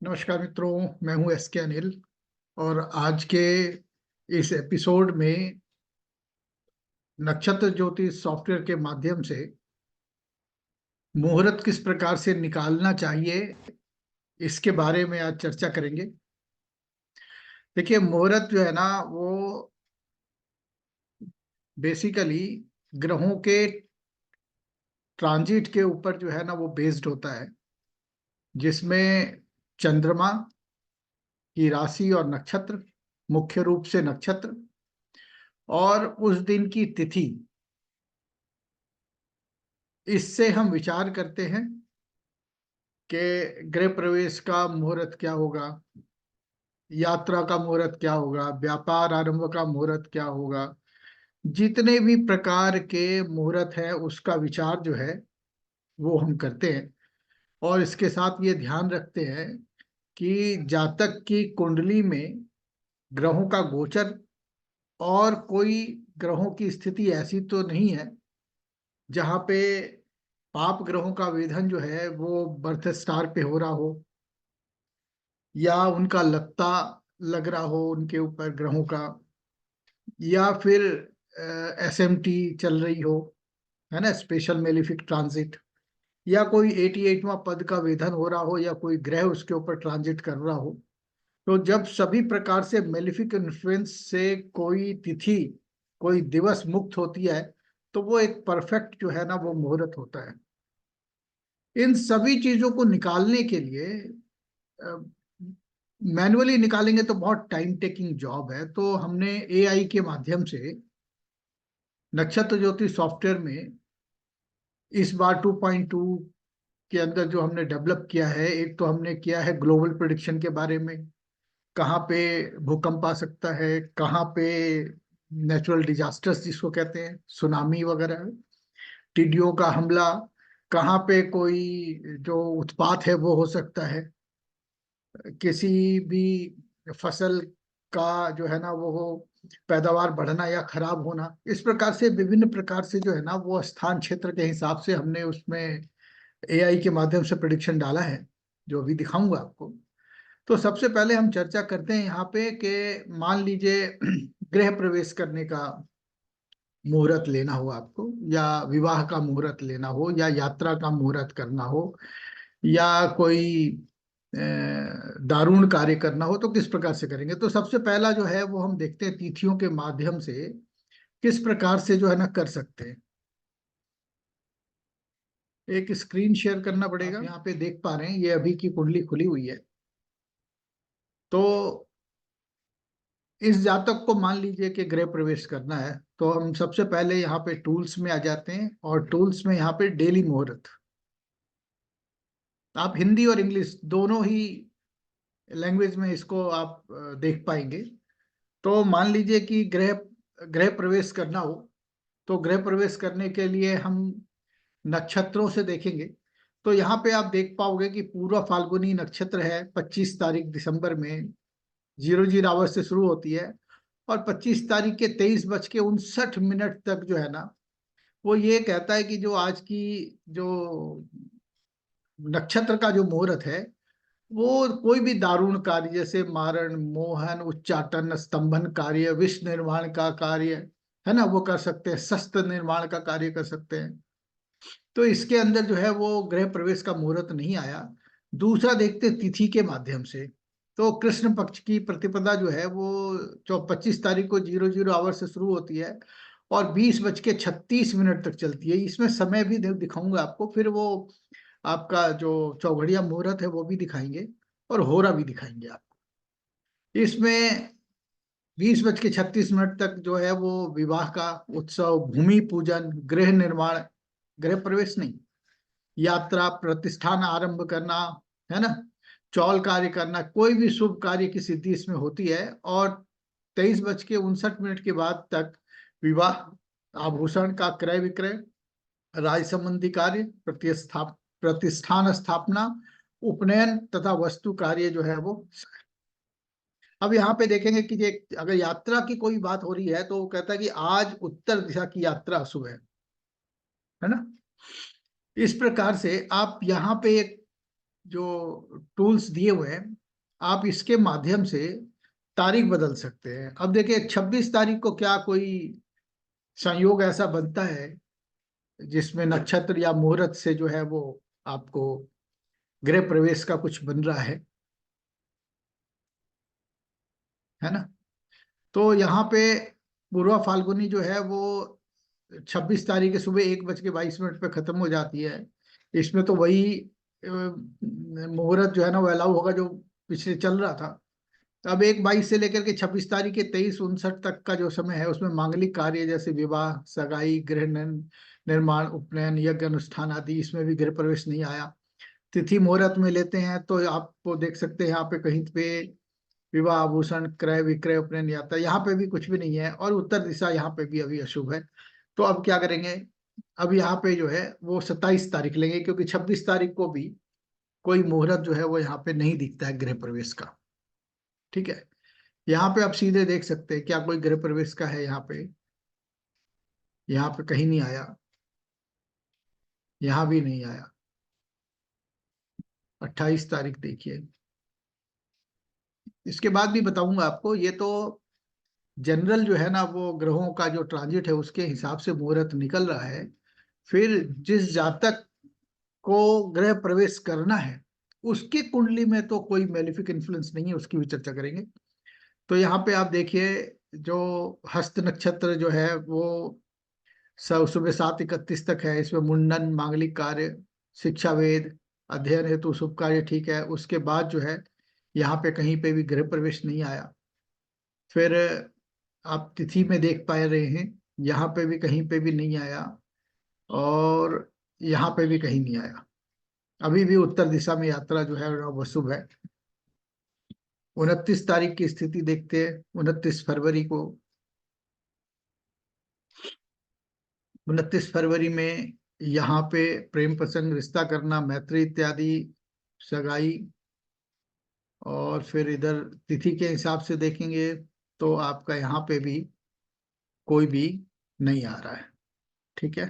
नमस्कार मित्रों, मैं हूं एस के अनिल। और आज के इस एपिसोड में नक्षत्र ज्योतिष सॉफ्टवेयर के माध्यम से मुहूर्त किस प्रकार से निकालना चाहिए, इसके बारे में आज चर्चा करेंगे। देखिए, मुहूर्त जो है ना, वो बेसिकली ग्रहों के ट्रांजिट के ऊपर जो है ना, वो बेस्ड होता है, जिसमें चंद्रमा की राशि और नक्षत्र, मुख्य रूप से नक्षत्र, और उस दिन की तिथि, इससे हम विचार करते हैं कि गृह प्रवेश का मुहूर्त क्या होगा, यात्रा का मुहूर्त क्या होगा, व्यापार आरंभ का मुहूर्त क्या होगा। जितने भी प्रकार के मुहूर्त हैं, उसका विचार जो है वो हम करते हैं। और इसके साथ ये ध्यान रखते हैं कि जातक की कुंडली में ग्रहों का गोचर और कोई ग्रहों की स्थिति ऐसी तो नहीं है जहाँ पे पाप ग्रहों का वेधन जो है वो बर्थ स्टार पे हो रहा हो, या उनका लगता लग रहा हो उनके ऊपर ग्रहों का, या फिर एसएमटी चल रही हो, है ना, स्पेशल मेलिफिक ट्रांजिट, या कोई 88वां पद का वेधन हो रहा हो, या कोई ग्रह उसके ऊपर ट्रांजिट कर रहा हो। तो जब सभी प्रकार से मेलिफिक इन्फ्लुएंस से कोई तिथि, कोई दिवस मुक्त होती है, तो वो एक परफेक्ट जो है ना, वो मुहूर्त होता है। इन सभी चीजों को निकालने के लिए मैनुअली निकालेंगे तो बहुत टाइम टेकिंग जॉब है। तो हमने एआई के माध्यम से नक्षत्र ज्योति सॉफ्टवेयर में इस बार 2.2 के अंदर जो हमने डेवलप किया है, एक तो हमने किया है ग्लोबल प्रेडिक्शन के बारे में, कहाँ पे भूकंप आ सकता है, कहाँ पे नेचुरल डिजास्टर्स जिसको कहते हैं, सुनामी वगैरह, टिड्डियों का हमला, कहाँ पे कोई जो उत्पात है वो हो सकता है, किसी भी फसल का जो है ना वो पैदावार बढ़ना या खराब होना। इस प्रकार से विभिन्न प्रकार से जो है ना, वो स्थान क्षेत्र के हिसाब से हमने उसमें एआई के माध्यम से प्रेडिक्शन डाला है, जो अभी दिखाऊंगा आपको। तो सबसे पहले हम चर्चा करते हैं यहाँ पे कि मान लीजिए गृह प्रवेश करने का मुहूर्त लेना हो आपको, या विवाह का मुहूर्त लेना हो, या यात्रा का मुहूर्त करना हो, या कोई दारुण कार्य करना हो, तो किस प्रकार से करेंगे। तो सबसे पहला जो है वो हम देखते हैं तिथियों के माध्यम से किस प्रकार से जो है ना कर सकते हैं। एक स्क्रीन शेयर करना पड़ेगा। आप यहाँ पे देख पा रहे हैं, ये अभी की कुंडली खुली हुई है। तो इस जातक को मान लीजिए कि गृह प्रवेश करना है, तो हम सबसे पहले यहाँ पे टूल्स में आ जाते हैं, और टूल्स में यहाँ पे डेली मुहूर्त, आप हिंदी और इंग्लिश दोनों ही लैंग्वेज में इसको आप देख पाएंगे। तो मान लीजिए कि गृह गृह प्रवेश करना हो, तो गृह प्रवेश करने के लिए हम नक्षत्रों से देखेंगे। तो यहाँ पे आप देख पाओगे कि पूर्व फाल्गुनी नक्षत्र है, 25 तारीख दिसंबर में 00 से शुरू होती है, और 25 तारीख के 23:59 तक जो है ना, वो ये कहता है कि जो आज की जो नक्षत्र का जो मुहूर्त है, वो कोई भी दारुण कार्य जैसे मारण, मोहन, उच्चाटन, स्तंभन कार्य, विष निर्माण का कार्य, है ना, वो कर सकते हैं, शस्त्र निर्माण का कार्य कर सकते हैं। तो इसके अंदर जो है वो गृह प्रवेश का मुहूर्त नहीं आया। दूसरा देखते तिथि के माध्यम से। तो कृष्ण पक्ष की प्रतिपदा जो है वो 25 तारीख को 00 से शुरू होती है, और 20:36 तक चलती है। इसमें समय भी दिखाऊंगा आपको, फिर वो आपका जो चौघड़िया मुहूर्त है वो भी दिखाएंगे, और होरा भी दिखाएंगे आपको। इसमें 20:36 तक जो है वो विवाह का उत्सव, भूमि पूजन, गृह निर्माण, गृह प्रवेश नहीं, यात्रा, प्रतिष्ठान आरंभ करना, है ना, चौल कार्य करना, कोई भी शुभ कार्य की सिद्धि इसमें होती है। और 23:59 के बाद तक विवाह, आभूषण का क्रय विक्रय, राज संबंधी कार्य, प्रतिष्ठान स्थापना, उपनयन तथा वस्तु कार्य जो है वो। अब यहाँ पे देखेंगे कि ये अगर यात्रा की कोई बात हो रही है, तो वो कहता है कि आज उत्तर दिशा की यात्रा शुभ है ना। इस प्रकार से आप यहाँ पे एक जो टूल्स दिए हुए हैं, आप इसके माध्यम से तारीख बदल सकते हैं। अब देखिए 26 तारीख को क्या कोई संयोग ऐसा बनता है जिसमें नक्षत्र या मुहूर्त से जो है वो आपको गृह प्रवेश का कुछ बन रहा है ना। तो यहाँ पे पूर्वा फाल्गुनी जो है वो 26 तारीख के सुबह 1:22 पे खत्म हो जाती है। इसमें तो वही मुहूर्त जो है ना वो अलाउ होगा जो पिछले चल रहा था। अब 1:22 से लेकर के 26 तारीख के 23:59 तक का जो समय है उसमें मांगलिक कार्य जैसे विवाह, सगाई, गृह निर्माण, उपनयन, यज्ञ अनुष्ठान आदि, इसमें भी गृह प्रवेश नहीं आया। तिथि मुहूर्त में लेते हैं तो आपको देख सकते हैं यहाँ पे कहीं पे विवाह, आभूषण, क्रय विक्रय, उपनयन, यात्रा, यहाँ पे भी कुछ भी नहीं है। और उत्तर दिशा यहाँ पे भी अभी अशुभ है। तो अब क्या करेंगे, अब यहाँ पे जो है वो 27 तारीख लेंगे, क्योंकि 26 तारीख को भी कोई मुहूर्त जो है वो यहाँ पे नहीं दिखता है गृह प्रवेश का। ठीक है, यहाँ पे आप सीधे देख सकते हैं क्या कोई गृह प्रवेश का है यहाँ पे। यहाँ पे कहीं नहीं आया, यहाँ भी नहीं आया। 28 तारीख देखिए। इसके बाद भी बताऊंगा आपको, ये तो जनरल जो है ना वो ग्रहों का जो ट्रांजिट है उसके हिसाब से मुहूर्त निकल रहा है। फिर जिस जातक को गृह प्रवेश करना है उसकी कुंडली में तो कोई मेलिफिक इन्फ्लुएंस नहीं है, उसकी भी चर्चा करेंगे। तो यहाँ पे आप देखिए जो हस्त नक्षत्र जो है वो सुबह 7:31 तक है। इसमें मुंडन, मांगलिक कार्य, शिक्षा वेद, अध्ययन हेतु शुभ कार्य ठीक है। उसके बाद जो है यहाँ पे कहीं पे भी गृह प्रवेश नहीं आया। फिर आप तिथि में देख पा रहे हैं, यहाँ पे भी कहीं पे भी नहीं आया, और यहाँ पे भी कहीं नहीं आया। अभी भी उत्तर दिशा में यात्रा जो है वो शुभ है। 29 तारीख की स्थिति देखते हैं। 29 फरवरी को, 29 फरवरी में यहाँ पे प्रेम प्रसंग, रिश्ता करना, मैत्री इत्यादि, सगाई। और फिर इधर तिथि के हिसाब से देखेंगे तो आपका यहाँ पे भी कोई भी नहीं आ रहा है। ठीक है,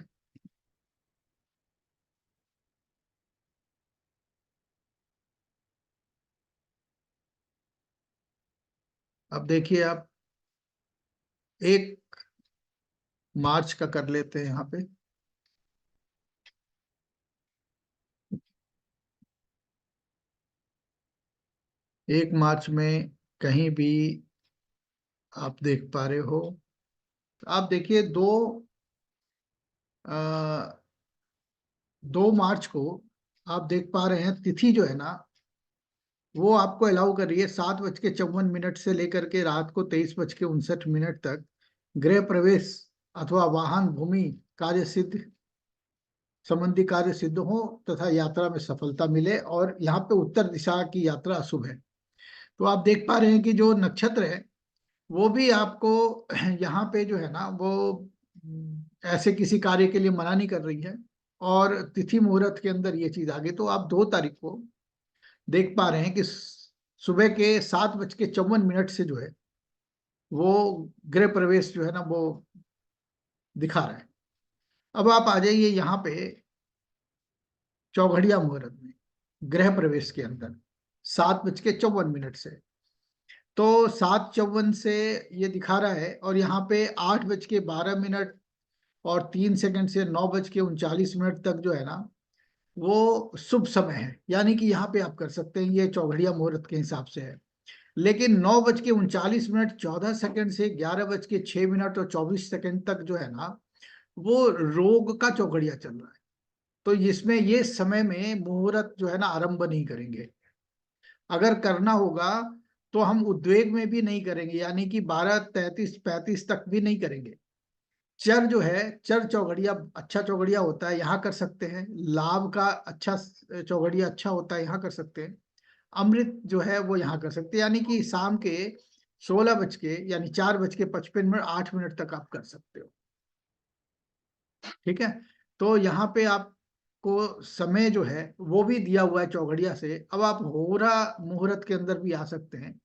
अब देखिए आप 1 मार्च का कर लेते हैं यहाँ पे। 1 मार्च में कहीं भी आप देख पा रहे हो, आप देखिए 2 मार्च को आप देख पा रहे हैं तिथि जो है ना वो आपको अलाउ कर रही है 7:54 से लेकर के रात को 23:59 तक गृह प्रवेश अथवा वाहन, भूमि, कार्य सिद्ध, संबंधी कार्य सिद्ध हो तथा यात्रा में सफलता मिले। और यहाँ पे उत्तर दिशा की यात्रा अशुभ है। तो आप देख पा रहे हैं कि जो नक्षत्र है वो भी आपको यहाँ पे जो है ना वो ऐसे किसी कार्य के लिए मना नहीं कर रही है। और तिथि मुहूर्त के अंदर ये चीज आ गई। तो आप 2 तारीख को देख पा रहे हैं कि सुबह के 7:54 से जो है वो गृह प्रवेश जो है ना वो दिखा रहा है। अब आप आ जाइए यहाँ पे चौघड़िया मुहूर्त में, गृह प्रवेश के अंदर 7:54 से। तो 7:54 से ये दिखा रहा है, और यहाँ पे 8:12 और 3 सेकंड से 9:39 तक जो है ना वो शुभ समय है। यानी कि यहाँ पे आप कर सकते हैं, ये चौघड़िया मुहूर्त के हिसाब से है। लेकिन 9:39 14 सेकंड से 11:06 और 24 सेकंड तक जो है ना वो रोग का चौघड़िया चल रहा है। तो इसमें ये समय में मुहूर्त जो है ना आरंभ नहीं करेंगे। अगर करना होगा तो हम उद्वेग में भी नहीं करेंगे, यानी कि 12:33-35 तक भी नहीं करेंगे। चर जो है, चर चौघड़िया अच्छा चौघड़िया होता है, यहाँ कर सकते हैं। लाभ का अच्छा चौघड़िया अच्छा होता है, यहाँ कर सकते हैं। अमृत जो है वो यहाँ कर सकते हैं, यानी कि शाम के 16 बज के यानी 4:55 8 मिनट तक आप कर सकते हो। ठीक है, तो यहाँ पे आपको समय जो है वो भी दिया हुआ है चौघड़िया से। अब आप होरा मुहूर्त के अंदर भी आ सकते हैं।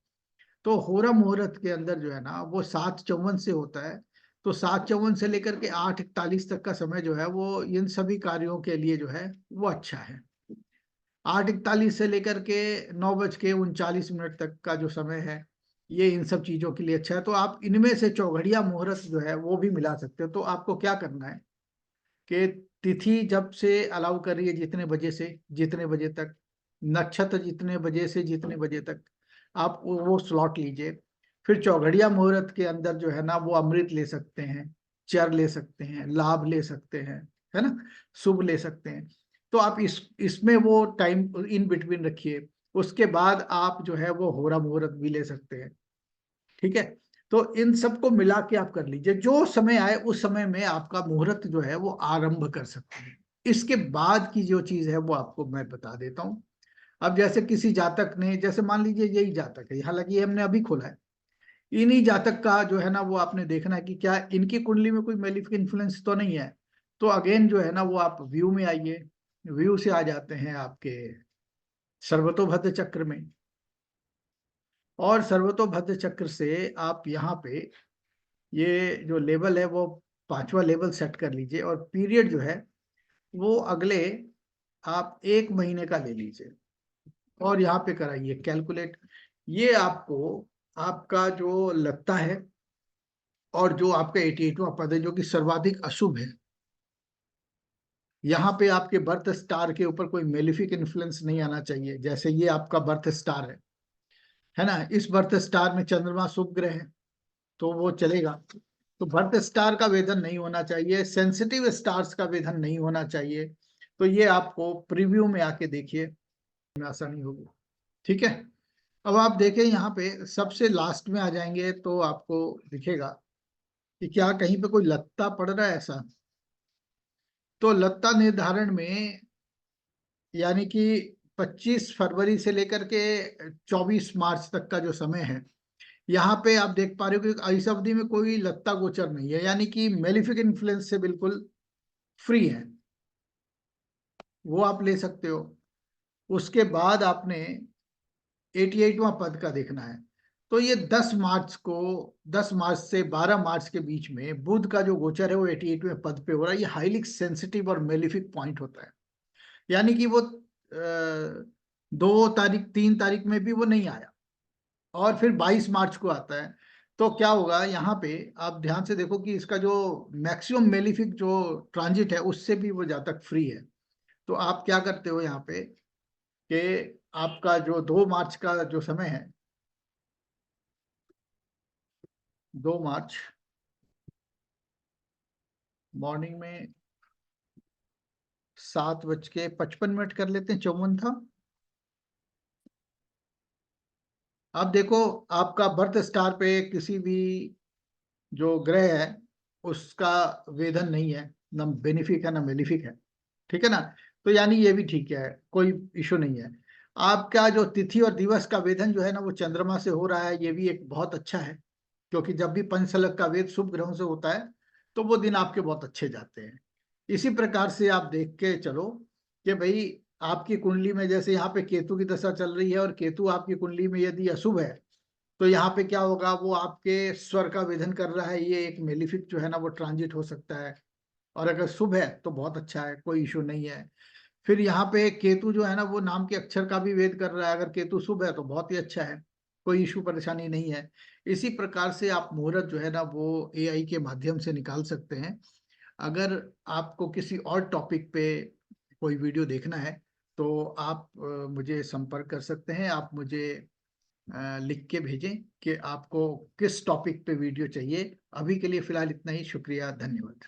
तो होरा मुहूर्त के अंदर जो है ना वो 7:54 से होता है। तो 7:54 से लेकर के 8:41 तक का समय जो है वो इन सभी कार्यों के लिए जो है वो अच्छा है। 8:41 से लेकर के 9:39 तक का जो समय है, ये इन सब चीजों के लिए अच्छा है। तो आप इनमें से चौघड़िया मुहूर्त जो है वो भी मिला सकते हो। तो आपको क्या करना है कि तिथि जब से अलाउ कर रही है जितने बजे से जितने बजे तक, नक्षत्र जितने बजे से जितने बजे तक, आप वो स्लॉट लीजिए। फिर चौघड़िया मुहूर्त के अंदर जो है ना वो अमृत ले सकते हैं, चर ले सकते हैं, लाभ ले सकते हैं, है ना, शुभ ले सकते हैं। तो आप इसमें वो टाइम इन बिटवीन रखिए। उसके बाद आप जो है वो होरा मुहूर्त भी ले सकते हैं। ठीक है, तो इन सबको मिला के आप कर लीजिए, जो समय आए उस समय में आपका मुहूर्त जो है वो आरंभ कर सकते हैं। इसके बाद की जो चीज है वो आपको मैं बता देता हूँ। अब जैसे किसी जातक ने, जैसे मान लीजिए यही जातक है, हालांकि ये हमने अभी खोला है, इन्हीं जातक का जो है ना वो आपने देखना है कि क्या इनकी कुंडली में कोई मेलिफिक इन्फ्लुएंस तो नहीं है। तो अगेन जो है ना वो आप व्यू में आइए, व्यू से आ जाते हैं आपके सर्वतोभद्र चक्र में, और सर्वतोभद्र चक्र से आप यहाँ पे ये जो लेवल है वो 5वां लेवल सेट कर लीजिए, और पीरियड जो है वो अगले आप 1 महीने का ले लीजिए और यहाँ पे कराइए कैलकुलेट। ये आपको आपका जो लगता है, और जो आपका 88वां पद है जो कि सर्वाधिक अशुभ है, यहाँ पे आपके बर्थ स्टार के ऊपर कोई मेलिफिक इन्फ्लुएंस नहीं आना चाहिए। जैसे ये आपका बर्थ स्टार है ना, इस बर्थ स्टार में चंद्रमा शुभ ग्रह है तो वो चलेगा। तो बर्थ स्टार का वेधन नहीं होना चाहिए, सेंसिटिव स्टार्स का वेधन नहीं होना चाहिए। तो ये आपको प्रीव्यू में आके देखिए, में आसानी होगी। ठीक है, अब आप देखें यहाँ पे सबसे लास्ट में आ जाएंगे तो आपको दिखेगा कि क्या कहीं पे कोई लत्ता पड़ रहा है ऐसा। तो लत्ता निर्धारण में यानी कि 25 फरवरी से लेकर के 24 मार्च तक का जो समय है, यहाँ पे आप देख पा रहे हो कि इस अवधि में कोई लत्ता गोचर नहीं है, यानी कि मेलिफिक इन्फ्लुएंस से बिल्कुल फ्री है, वो आप ले सकते हो। उसके बाद आपने 88वां पद का देखना है। तो ये 10 मार्च से 12 मार्च के बीच में बुध का जो गोचर है वो 88वें पद पे हो रहा है। ये हाईली सेंसिटिव और मेलिफिक पॉइंट होता है, यानी कि वो 2 तारीख 3 तारीख में भी वो नहीं आया, और फिर 22 मार्च को आता है। तो क्या होगा यहाँ पे, आप ध्यान से देखो कि इसका जो मैक्सिमम मेलिफिक जो ट्रांजिट है उससे भी वो जातक फ्री है। तो आप क्या करते हो यहाँ पे कि आपका जो 2 मार्च का जो समय है, 2 मार्च मॉर्निंग में 7:55 कर लेते हैं, 54 था। अब देखो आपका बर्थ स्टार पे किसी भी जो ग्रह है उसका वेधन नहीं है, ना बेनिफिक है ना मेलिफिक है। ठीक है ना, तो यानी ये भी ठीक है, कोई इशू नहीं है। आपका जो तिथि और दिवस का वेधन जो है ना वो चंद्रमा से हो रहा है, ये भी एक बहुत अच्छा है, क्योंकि जब भी पंचसलग का वेद शुभ ग्रहों से होता है तो वो दिन आपके बहुत अच्छे जाते हैं। इसी प्रकार से आप देख के चलो कि भाई आपकी कुंडली में जैसे यहाँ पे केतु की दशा चल रही है, और केतु आपकी कुंडली में यदि अशुभ है तो यहाँ पे क्या होगा, वो आपके स्वर का वेधन कर रहा है, ये एक मेलिफिक जो है ना वो ट्रांजिट हो सकता है। और अगर शुभ है तो बहुत अच्छा है, कोई इशू नहीं है। फिर यहाँ पे केतु जो है ना वो नाम के अक्षर का भी वेद कर रहा है, अगर केतु शुभ है तो बहुत ही अच्छा है, कोई इशू परेशानी नहीं है। इसी प्रकार से आप मुहूर्त जो है ना वो एआई के माध्यम से निकाल सकते हैं। अगर आपको किसी और टॉपिक पे कोई वीडियो देखना है तो आप मुझे संपर्क कर सकते हैं। आप मुझे लिख के भेजें कि आपको किस टॉपिक पे वीडियो चाहिए। अभी के लिए फिलहाल इतना ही, शुक्रिया, धन्यवाद।